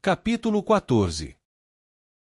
Capítulo 14.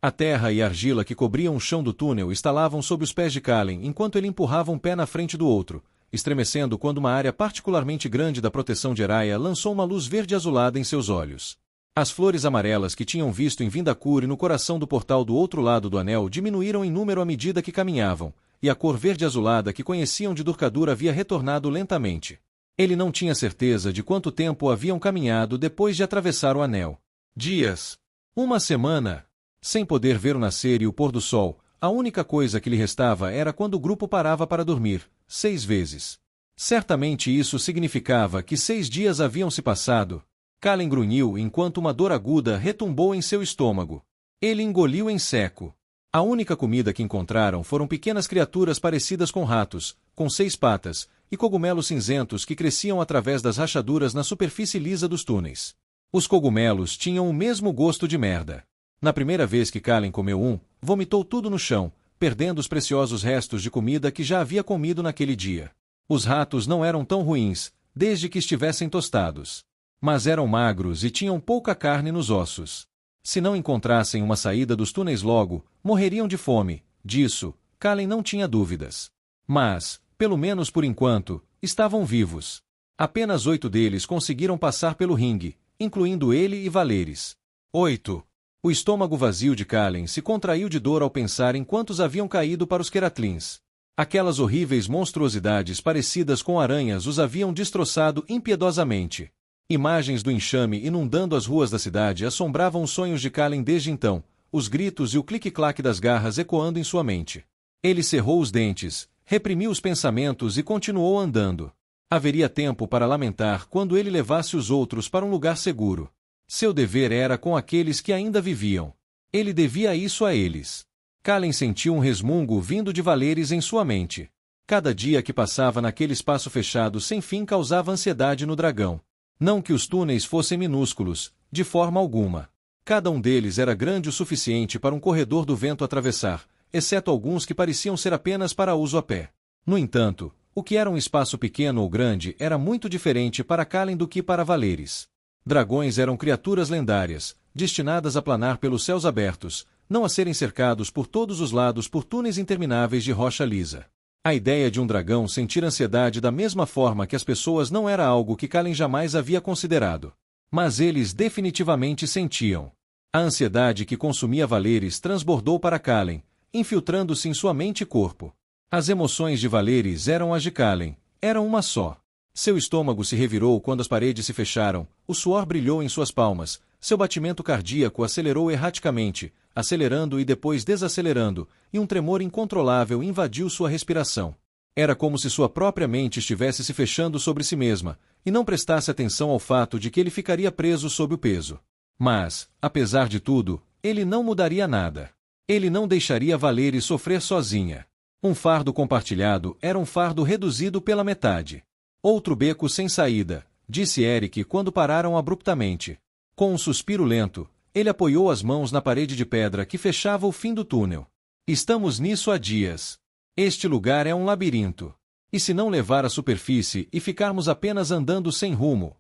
A terra e a argila que cobriam o chão do túnel estalavam sob os pés de Kallen enquanto ele empurrava um pé na frente do outro, estremecendo quando uma área particularmente grande da proteção de Eraia lançou uma luz verde-azulada em seus olhos. As flores amarelas que tinham visto em Vindacur e no coração do portal do outro lado do anel diminuíram em número à medida que caminhavam, e a cor verde-azulada que conheciam de Durkadur havia retornado lentamente. Ele não tinha certeza de quanto tempo haviam caminhado depois de atravessar o anel. Dias. Uma semana. Sem poder ver o nascer e o pôr do sol, a única coisa que lhe restava era quando o grupo parava para dormir, 6 vezes. Certamente isso significava que 6 dias haviam se passado. Kallen grunhiu enquanto uma dor aguda retumbou em seu estômago. Ele engoliu em seco. A única comida que encontraram foram pequenas criaturas parecidas com ratos, com 6 patas, e cogumelos cinzentos que cresciam através das rachaduras na superfície lisa dos túneis. Os cogumelos tinham o mesmo gosto de merda. Na primeira vez que Kallen comeu um, vomitou tudo no chão, perdendo os preciosos restos de comida que já havia comido naquele dia. Os ratos não eram tão ruins, desde que estivessem tostados. Mas eram magros e tinham pouca carne nos ossos. Se não encontrassem uma saída dos túneis logo, morreriam de fome. Disso, Kallen não tinha dúvidas. Mas, pelo menos por enquanto, estavam vivos. Apenas 8 deles conseguiram passar pelo ringue, incluindo ele e Valeris. 8. O estômago vazio de Kallen se contraiu de dor ao pensar em quantos haviam caído para os Keratlins. Aquelas horríveis monstruosidades parecidas com aranhas os haviam destroçado impiedosamente. Imagens do enxame inundando as ruas da cidade assombravam os sonhos de Kallen desde então, os gritos e o clique-claque das garras ecoando em sua mente. Ele cerrou os dentes, reprimiu os pensamentos e continuou andando. Haveria tempo para lamentar quando ele levasse os outros para um lugar seguro. Seu dever era com aqueles que ainda viviam. Ele devia isso a eles. Kallen sentiu um resmungo vindo de Valeris em sua mente. Cada dia que passava naquele espaço fechado sem fim causava ansiedade no dragão. Não que os túneis fossem minúsculos, de forma alguma. Cada um deles era grande o suficiente para um corredor do vento atravessar, exceto alguns que pareciam ser apenas para uso a pé. No entanto, o que era um espaço pequeno ou grande era muito diferente para Kallen do que para Valeris. Dragões eram criaturas lendárias, destinadas a planar pelos céus abertos, não a serem cercados por todos os lados por túneis intermináveis de rocha lisa. A ideia de um dragão sentir ansiedade da mesma forma que as pessoas não era algo que Kallen jamais havia considerado. Mas eles definitivamente sentiam. A ansiedade que consumia Valeris transbordou para Kallen, infiltrando-se em sua mente e corpo. As emoções de Valeris eram as de Kallen, eram uma só. Seu estômago se revirou quando as paredes se fecharam, o suor brilhou em suas palmas, seu batimento cardíaco acelerou erraticamente, acelerando e depois desacelerando, e um tremor incontrolável invadiu sua respiração. Era como se sua própria mente estivesse se fechando sobre si mesma, e não prestasse atenção ao fato de que ele ficaria preso sob o peso. Mas, apesar de tudo, ele não mudaria nada. Ele não deixaria Valeris sofrer sozinha. Um fardo compartilhado era um fardo reduzido pela metade. Outro beco sem saída, disse Eric quando pararam abruptamente. Com um suspiro lento, ele apoiou as mãos na parede de pedra que fechava o fim do túnel. Estamos nisso há dias. Este lugar é um labirinto. E se não levar à superfície e ficarmos apenas andando sem rumo?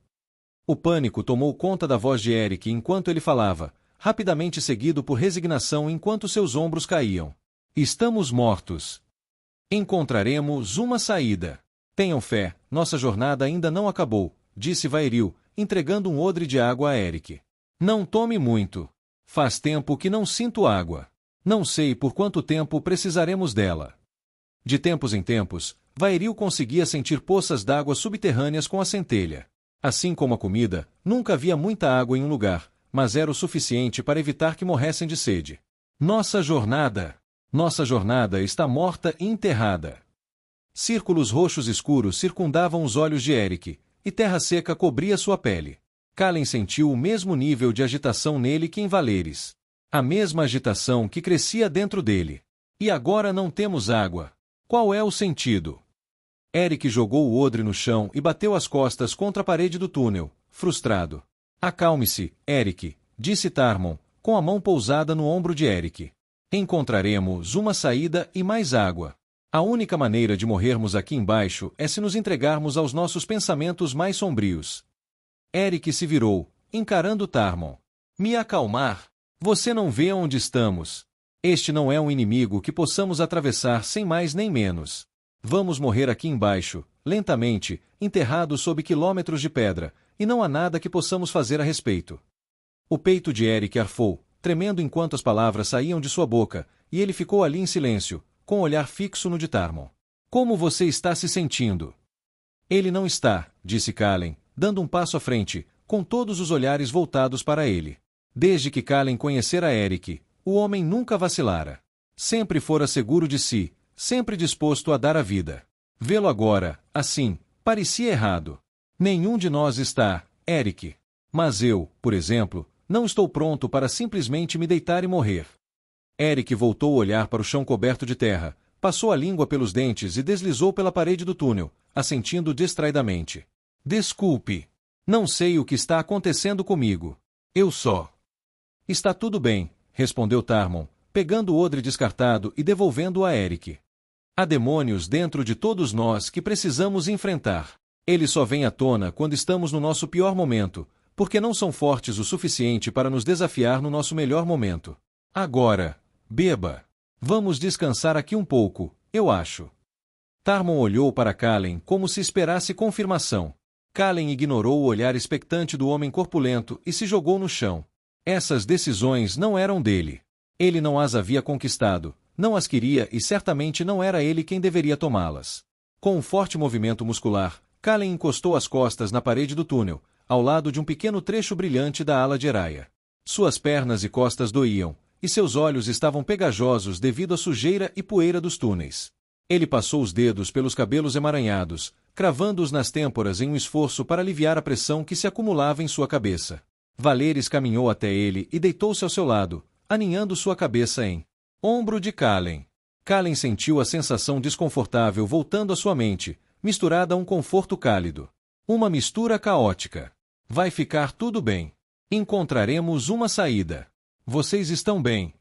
O pânico tomou conta da voz de Eric enquanto ele falava, rapidamente seguido por resignação enquanto seus ombros caíam. Estamos mortos. Encontraremos uma saída. Tenham fé, nossa jornada ainda não acabou, disse Vairil, entregando um odre de água a Eric. Não tome muito. Faz tempo que não sinto água. Não sei por quanto tempo precisaremos dela. De tempos em tempos, Vairil conseguia sentir poças d'água subterrâneas com a centelha. Assim como a comida, nunca havia muita água em um lugar, mas era o suficiente para evitar que morressem de sede. Nossa jornada está morta e enterrada. Círculos roxos escuros circundavam os olhos de Eric, e terra seca cobria sua pele. Kallen sentiu o mesmo nível de agitação nele que em Valeris. A mesma agitação que crescia dentro dele. E agora não temos água. Qual é o sentido? Eric jogou o odre no chão e bateu as costas contra a parede do túnel, frustrado. Acalme-se, Eric, disse Tarmon, com a mão pousada no ombro de Eric. Encontraremos uma saída e mais água. A única maneira de morrermos aqui embaixo é se nos entregarmos aos nossos pensamentos mais sombrios. Eric se virou, encarando Tarmon. Me acalmar? Você não vê onde estamos. Este não é um inimigo que possamos atravessar sem mais nem menos. Vamos morrer aqui embaixo, lentamente, enterrados sob quilômetros de pedra, e não há nada que possamos fazer a respeito. O peito de Eric arfou, tremendo enquanto as palavras saíam de sua boca, e ele ficou ali em silêncio, com o olhar fixo no de Tarmon. Como você está se sentindo? Ele não está, disse Kallen, dando um passo à frente, com todos os olhares voltados para ele. Desde que Kallen conhecera Eric, o homem nunca vacilara. Sempre fora seguro de si, sempre disposto a dar a vida. Vê-lo agora, assim, parecia errado. Nenhum de nós está, Eric. Mas eu, por exemplo, não estou pronto para simplesmente me deitar e morrer. Eric voltou a olhar para o chão coberto de terra, passou a língua pelos dentes e deslizou pela parede do túnel, assentindo distraidamente. Desculpe. Não sei o que está acontecendo comigo. Eu só. Está tudo bem, respondeu Tarmon, pegando o odre descartado e devolvendo-o a Eric. Há demônios dentro de todos nós que precisamos enfrentar. Eles só vêm à tona quando estamos no nosso pior momento, porque não são fortes o suficiente para nos desafiar no nosso melhor momento. Agora, beba. Vamos descansar aqui um pouco, eu acho. Tarmon olhou para Kallen como se esperasse confirmação. Kallen ignorou o olhar expectante do homem corpulento e se jogou no chão. Essas decisões não eram dele. Ele não as havia conquistado, não as queria e certamente não era ele quem deveria tomá-las. Com um forte movimento muscular, Kallen encostou as costas na parede do túnel, ao lado de um pequeno trecho brilhante da ala de Eraia. Suas pernas e costas doíam, e seus olhos estavam pegajosos devido à sujeira e poeira dos túneis. Ele passou os dedos pelos cabelos emaranhados, cravando-os nas têmporas em um esforço para aliviar a pressão que se acumulava em sua cabeça. Valeris caminhou até ele e deitou-se ao seu lado, aninhando sua cabeça em ombro de Kallen. Kallen sentiu a sensação desconfortável voltando à sua mente, misturada a um conforto cálido. Uma mistura caótica. Vai ficar tudo bem. Encontraremos uma saída. Vocês estão bem.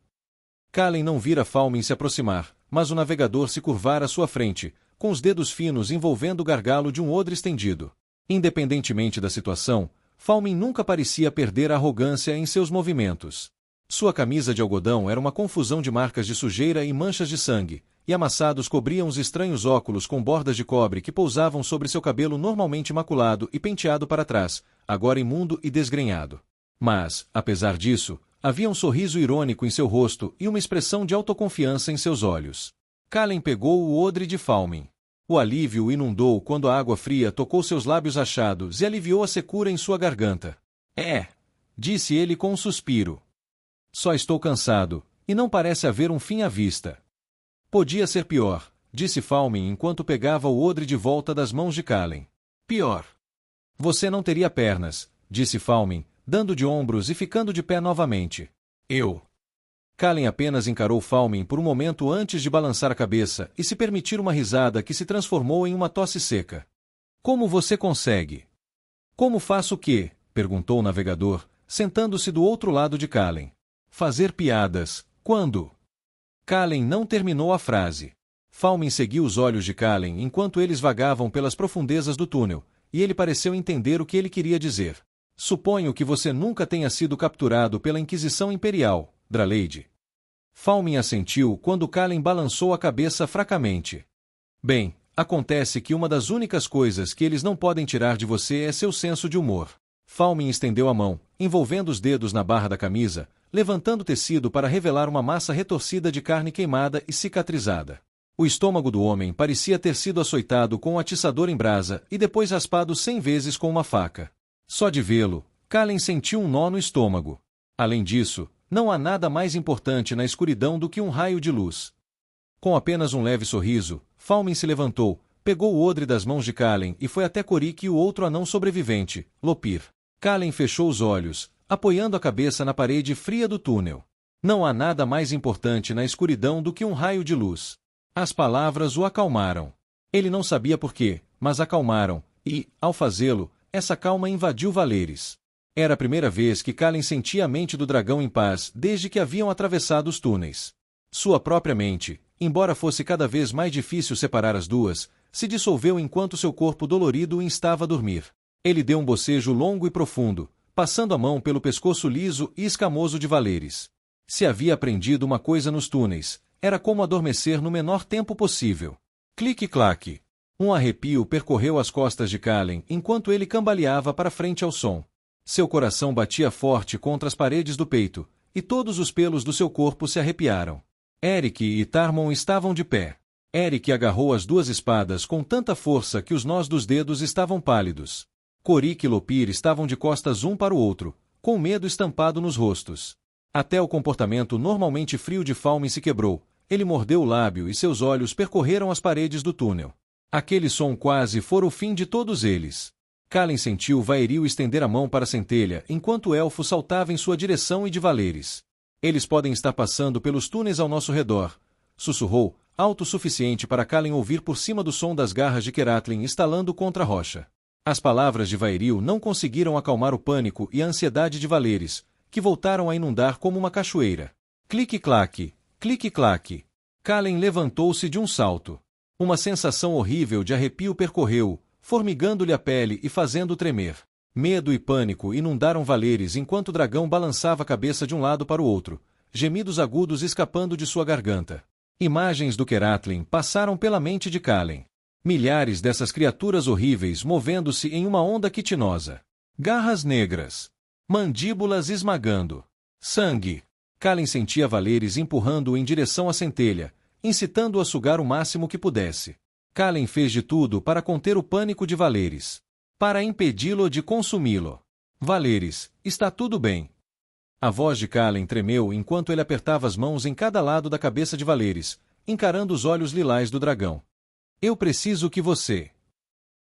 Kallen não vira Falmen se aproximar, mas o navegador se curvar à sua frente, com os dedos finos envolvendo o gargalo de um odre estendido. Independentemente da situação, Falmen nunca parecia perder a arrogância em seus movimentos. Sua camisa de algodão era uma confusão de marcas de sujeira e manchas de sangue, e amassados cobriam os estranhos óculos com bordas de cobre que pousavam sobre seu cabelo normalmente maculado e penteado para trás, agora imundo e desgrenhado. Mas, apesar disso, havia um sorriso irônico em seu rosto e uma expressão de autoconfiança em seus olhos. Kallen pegou o odre de Falmen. O alívio o inundou quando a água fria tocou seus lábios achados e aliviou a secura em sua garganta. Disse ele com um suspiro. Só estou cansado, e não parece haver um fim à vista. Podia ser pior, disse Falmen enquanto pegava o odre de volta das mãos de Kallen. Pior. Você não teria pernas, disse Falmen, dando de ombros e ficando de pé novamente. Eu. Kallen apenas encarou Falmen por um momento antes de balançar a cabeça e se permitir uma risada que se transformou em uma tosse seca. Como você consegue? Como faço o quê? Perguntou o navegador, sentando-se do outro lado de Kallen. Fazer piadas, quando? Kallen não terminou a frase. Falmen seguiu os olhos de Kallen enquanto eles vagavam pelas profundezas do túnel, e ele pareceu entender o que ele queria dizer. Suponho que você nunca tenha sido capturado pela Inquisição Imperial, Draleide. Falmen assentiu quando Kallen balançou a cabeça fracamente. Bem, acontece que uma das únicas coisas que eles não podem tirar de você é seu senso de humor. Falmen estendeu a mão, envolvendo os dedos na barra da camisa, levantando o tecido para revelar uma massa retorcida de carne queimada e cicatrizada. O estômago do homem parecia ter sido açoitado com um atiçador em brasa e depois raspado 100 vezes com uma faca. Só de vê-lo, Kallen sentiu um nó no estômago. Além disso, não há nada mais importante na escuridão do que um raio de luz. Com apenas um leve sorriso, Falmen se levantou, pegou o odre das mãos de Kallen e foi até Korik e o outro anão sobrevivente, Lopir. Kallen fechou os olhos, apoiando a cabeça na parede fria do túnel. Não há nada mais importante na escuridão do que um raio de luz. As palavras o acalmaram. Ele não sabia por quê, mas acalmaram, e, ao fazê-lo, essa calma invadiu Valeris. Era a primeira vez que Kallen sentia a mente do dragão em paz desde que haviam atravessado os túneis. Sua própria mente, embora fosse cada vez mais difícil separar as duas, se dissolveu enquanto seu corpo dolorido o instava a dormir. Ele deu um bocejo longo e profundo, passando a mão pelo pescoço liso e escamoso de Valeris. Se havia aprendido uma coisa nos túneis, era como adormecer no menor tempo possível. Clique-claque. Um arrepio percorreu as costas de Kallen enquanto ele cambaleava para frente ao som. Seu coração batia forte contra as paredes do peito, e todos os pelos do seu corpo se arrepiaram. Eric e Tarmon estavam de pé. Eric agarrou as duas espadas com tanta força que os nós dos dedos estavam pálidos. Korik e Lopir estavam de costas um para o outro, com medo estampado nos rostos. Até o comportamento normalmente frio de Falme se quebrou. Ele mordeu o lábio e seus olhos percorreram as paredes do túnel. Aquele som quase fora o fim de todos eles. Kallen sentiu Vairil estender a mão para a centelha enquanto o elfo saltava em sua direção e de Valeris. Eles podem estar passando pelos túneis ao nosso redor, sussurrou, alto o suficiente para Kallen ouvir por cima do som das garras de Keratlin estalando contra a rocha. As palavras de Vairil não conseguiram acalmar o pânico e a ansiedade de Valeris, que voltaram a inundar como uma cachoeira. Clique-claque, clique-claque. Kallen levantou-se de um salto. Uma sensação horrível de arrepio percorreu, formigando-lhe a pele e fazendo tremer. Medo e pânico inundaram Valeris enquanto o dragão balançava a cabeça de um lado para o outro, gemidos agudos escapando de sua garganta. Imagens do Keratlin passaram pela mente de Kallen. Milhares dessas criaturas horríveis movendo-se em uma onda quitinosa. Garras negras. Mandíbulas esmagando. Sangue. Kallen sentia Valeris empurrando-o em direção à centelha, incitando-o a sugar o máximo que pudesse. Kallen fez de tudo para conter o pânico de Valeris. Para impedi-lo de consumi-lo. Valeris, está tudo bem. A voz de Kallen tremeu enquanto ele apertava as mãos em cada lado da cabeça de Valeris, encarando os olhos lilás do dragão. Eu preciso que você...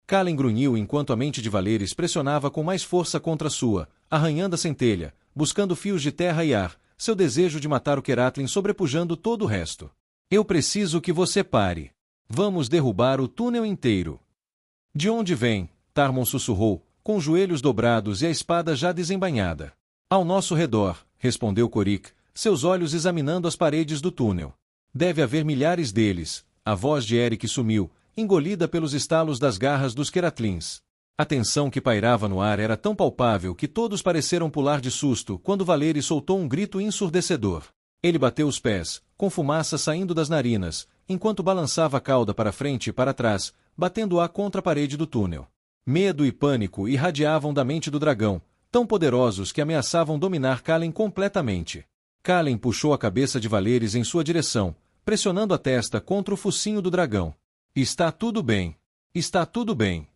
Kallen grunhiu enquanto a mente de Valeris pressionava com mais força contra a sua, arranhando a centelha, buscando fios de terra e ar, seu desejo de matar o Keratlin sobrepujando todo o resto. Eu preciso que você pare. Vamos derrubar o túnel inteiro. De onde vem? Tarmon sussurrou, com os joelhos dobrados e a espada já desembainhada. Ao nosso redor, respondeu Korik, seus olhos examinando as paredes do túnel. Deve haver milhares deles. A voz de Eric sumiu, engolida pelos estalos das garras dos Keratlins. A tensão que pairava no ar era tão palpável que todos pareceram pular de susto quando Valeris soltou um grito ensurdecedor. Ele bateu os pés, com fumaça saindo das narinas, enquanto balançava a cauda para frente e para trás, batendo-a contra a parede do túnel. Medo e pânico irradiavam da mente do dragão, tão poderosos que ameaçavam dominar Kallen completamente. Kallen puxou a cabeça de Valeris em sua direção, pressionando a testa contra o focinho do dragão. Está tudo bem. Está tudo bem.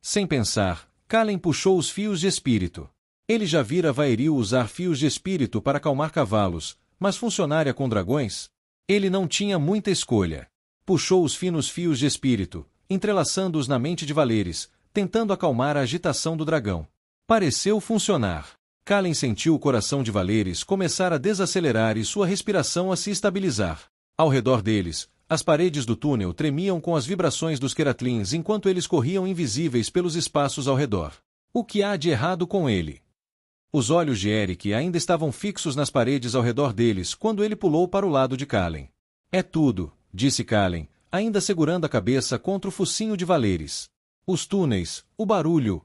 Sem pensar, Kallen puxou os fios de espírito. Ele já vira Vairil usar fios de espírito para acalmar cavalos, mas funcionária com dragões? Ele não tinha muita escolha. Puxou os finos fios de espírito, entrelaçando-os na mente de Valeris, tentando acalmar a agitação do dragão. Pareceu funcionar. Kallen sentiu o coração de Valeris começar a desacelerar e sua respiração a se estabilizar. Ao redor deles, as paredes do túnel tremiam com as vibrações dos Keratlins enquanto eles corriam invisíveis pelos espaços ao redor. O que há de errado com ele? Os olhos de Eric ainda estavam fixos nas paredes ao redor deles quando ele pulou para o lado de Kallen. É tudo, disse Kallen, ainda segurando a cabeça contra o focinho de Valeris. Os túneis, o barulho,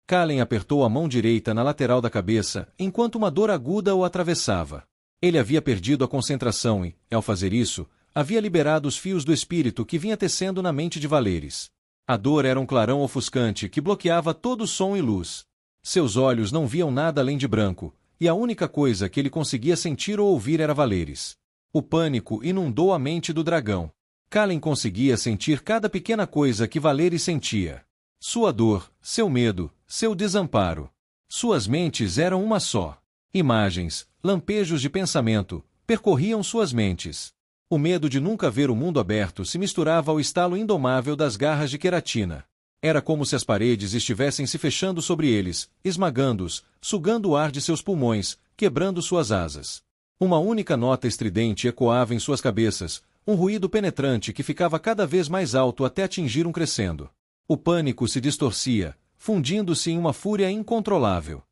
Kallen apertou a mão direita na lateral da cabeça enquanto uma dor aguda o atravessava. Ele havia perdido a concentração e, ao fazer isso, havia liberado os fios do espírito que vinha tecendo na mente de Valeris. A dor era um clarão ofuscante que bloqueava todo som e luz. Seus olhos não viam nada além de branco, e a única coisa que ele conseguia sentir ou ouvir era Valeris. O pânico inundou a mente do dragão. Kallen conseguia sentir cada pequena coisa que Valeris sentia. Sua dor, seu medo, seu desamparo. Suas mentes eram uma só. Imagens, lampejos de pensamento, percorriam suas mentes. O medo de nunca ver o mundo aberto se misturava ao estalo indomável das garras de queratina. Era como se as paredes estivessem se fechando sobre eles, esmagando-os, sugando o ar de seus pulmões, quebrando suas asas. Uma única nota estridente ecoava em suas cabeças, um ruído penetrante que ficava cada vez mais alto até atingir um crescendo. O pânico se distorcia, fundindo-se em uma fúria incontrolável.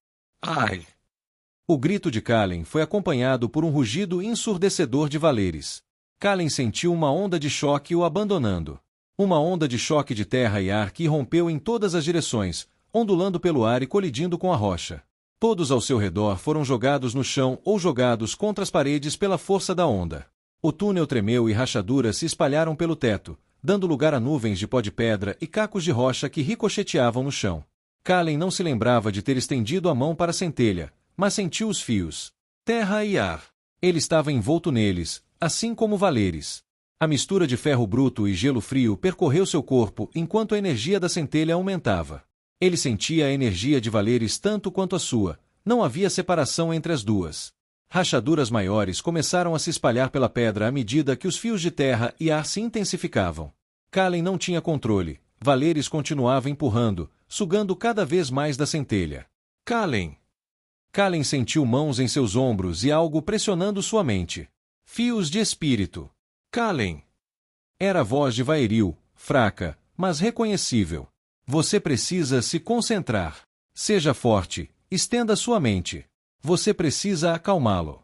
Ai! O grito de Kallen foi acompanhado por um rugido ensurdecedor de Valeris. Kallen sentiu uma onda de choque o abandonando. Uma onda de choque de terra e ar que irrompeu em todas as direções, ondulando pelo ar e colidindo com a rocha. Todos ao seu redor foram jogados no chão ou jogados contra as paredes pela força da onda. O túnel tremeu e rachaduras se espalharam pelo teto, dando lugar a nuvens de pó de pedra e cacos de rocha que ricocheteavam no chão. Kallen não se lembrava de ter estendido a mão para a centelha, mas sentiu os fios. Terra e ar. Ele estava envolto neles, assim como Valeris. A mistura de ferro bruto e gelo frio percorreu seu corpo enquanto a energia da centelha aumentava. Ele sentia a energia de Valeris tanto quanto a sua, não havia separação entre as duas. Rachaduras maiores começaram a se espalhar pela pedra à medida que os fios de terra e ar se intensificavam. Kallen não tinha controle, Valeris continuava empurrando, sugando cada vez mais da centelha. Kallen! Kallen sentiu mãos em seus ombros e algo pressionando sua mente. Fios de espírito. Kallen! Era a voz de Vaeril, fraca, mas reconhecível. Você precisa se concentrar. Seja forte, estenda sua mente. Você precisa acalmá-lo.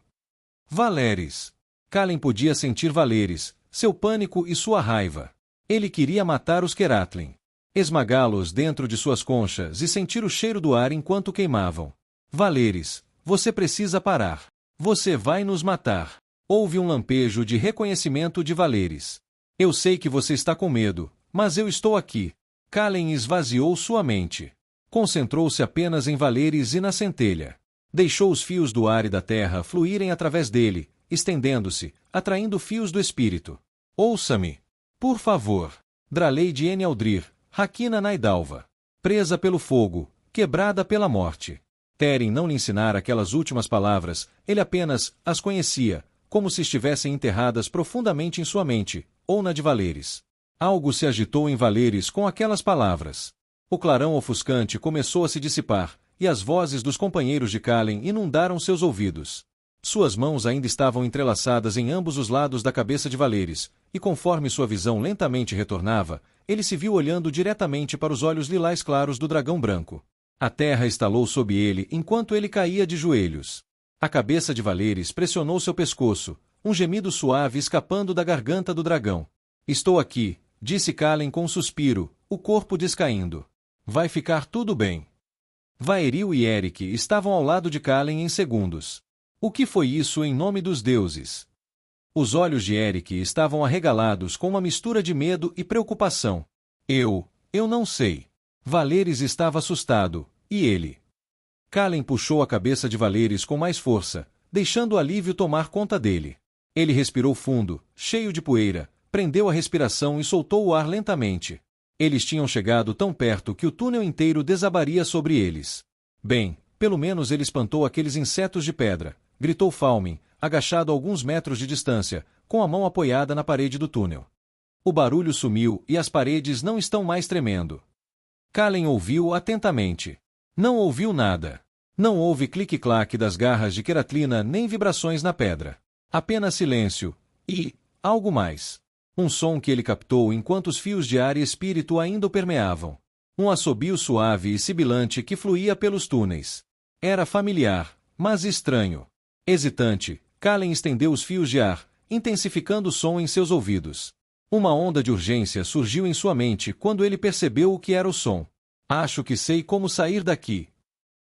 Valeris. Kallen podia sentir Valeris, seu pânico e sua raiva. Ele queria matar os Keratlin. Esmagá-los dentro de suas conchas e sentir o cheiro do ar enquanto queimavam. Valeris, você precisa parar. Você vai nos matar. Houve um lampejo de reconhecimento de Valeris. Eu sei que você está com medo, mas eu estou aqui. Kallen esvaziou sua mente. Concentrou-se apenas em Valeris e na centelha. Deixou os fios do ar e da terra fluírem através dele, estendendo-se, atraindo fios do espírito. Ouça-me. Por favor. Dralei de Enealdrir, Hakina Naidalva. Presa pelo fogo, quebrada pela morte. Teren não lhe ensinara aquelas últimas palavras, ele apenas as conhecia, como se estivessem enterradas profundamente em sua mente, ou na de Valeris. Algo se agitou em Valeris com aquelas palavras. O clarão ofuscante começou a se dissipar, e as vozes dos companheiros de Kallen inundaram seus ouvidos. Suas mãos ainda estavam entrelaçadas em ambos os lados da cabeça de Valeris, e conforme sua visão lentamente retornava, ele se viu olhando diretamente para os olhos lilás claros do dragão branco. A terra estalou sob ele enquanto ele caía de joelhos. A cabeça de Valeris pressionou seu pescoço, um gemido suave escapando da garganta do dragão. Estou aqui, disse Kallen com um suspiro, o corpo descaindo. Vai ficar tudo bem. Vaeril e Eric estavam ao lado de Kallen em segundos. O que foi isso em nome dos deuses? Os olhos de Eric estavam arregalados com uma mistura de medo e preocupação. Eu não sei. Valeris estava assustado, e ele? Kallen puxou a cabeça de Valeris com mais força, deixando o alívio tomar conta dele. Ele respirou fundo, cheio de poeira, prendeu a respiração e soltou o ar lentamente. Eles tinham chegado tão perto que o túnel inteiro desabaria sobre eles. Bem, pelo menos ele espantou aqueles insetos de pedra, gritou Falmen, agachado a alguns metros de distância, com a mão apoiada na parede do túnel. O barulho sumiu e as paredes não estão mais tremendo. Kallen ouviu atentamente. Não ouviu nada. Não houve clique-claque das garras de Keratlina nem vibrações na pedra. Apenas silêncio. E algo mais. Um som que ele captou enquanto os fios de ar e espírito ainda o permeavam. Um assobio suave e sibilante que fluía pelos túneis. Era familiar, mas estranho. Hesitante, Kallen estendeu os fios de ar, intensificando o som em seus ouvidos. Uma onda de urgência surgiu em sua mente quando ele percebeu o que era o som. Acho que sei como sair daqui.